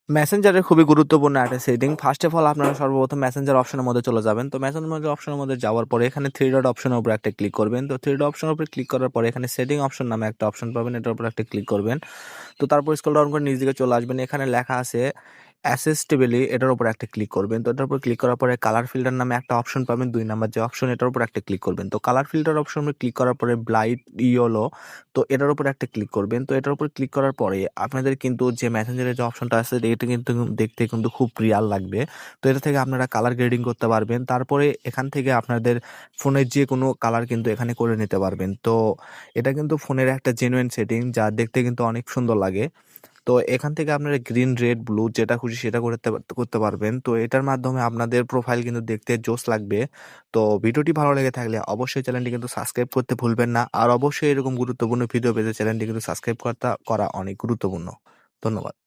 মেসেঞ্জারের খুবই গুরুত্বপূর্ণ একটা সেটিং। ফার্স্ট অফ অল আপনারা সর্বপ্রথম মেসেঞ্জার অপশনের মধ্যে চলে যাবেন। তো মেসেঞ্জার অপশনের মধ্যে যাওয়ার পরে এখানে 3 ডট অপশনের উপরে একটা ক্লিক করবেন। তো 3 ডট অপশনের উপরে ক্লিক করার পরে এখানে সেটিং অপশন নামে একটা অপশন পাবেন। এটার উপরে একটা ক্লিক করবেন। তো তারপর স্ক্রল ডাউন করে নিচ দিকে চলে আসবেন। এখানে লেখা আছে অ্যাসেসটেবলি, এটার উপর একটা ক্লিক করবেন। তো এটার উপর ক্লিক করার পরে কালার ফিল্টার নামে একটা অপশন পাবেন, 2 নাম্বার যে অপশন, এটার উপর একটা ক্লিক করবেন। তো কালার ফিল্টার অপশনে ক্লিক করার পরে ব্লাইট ইয়েলো, তো এটার উপর একটা ক্লিক করবেন। তো এটার উপর ক্লিক করার পরে আপনাদের কিন্তু যে মেসেঞ্জারের যে অপশনটা আছে এটা কিন্তু দেখতে কিন্তু খুব রিয়াল লাগবে। তো এটা থেকে আপনারা কালার গ্রেডিং করতে পারবেন। তারপরে এখান থেকে আপনাদের ফোনের যে কোনো কালার কিন্তু এখানে করে নিতে পারবেন। তো এটা কিন্তু ফোনের একটা জেনুইন সেটিং যা দেখতে কিন্তু অনেক সুন্দর লাগে। তো এখান থেকে আপনারা গ্রিন, রেড, ব্লু যেটা খুশি সেটা করতে পারবেন। তো এটার মাধ্যমে আপনাদের প্রোফাইল কিন্তু দেখতে জোস লাগবে। তো ভিডিওটি ভালো লেগে থাকলে অবশ্যই চ্যানেলটি কিন্তু সাবস্ক্রাইব করতে ভুলবেন না। আর অবশ্যই এরকম গুরুত্বপূর্ণ ভিডিও পেতে চ্যানেলটি কিন্তু সাবস্ক্রাইব করা অনেক গুরুত্বপূর্ণ। ধন্যবাদ।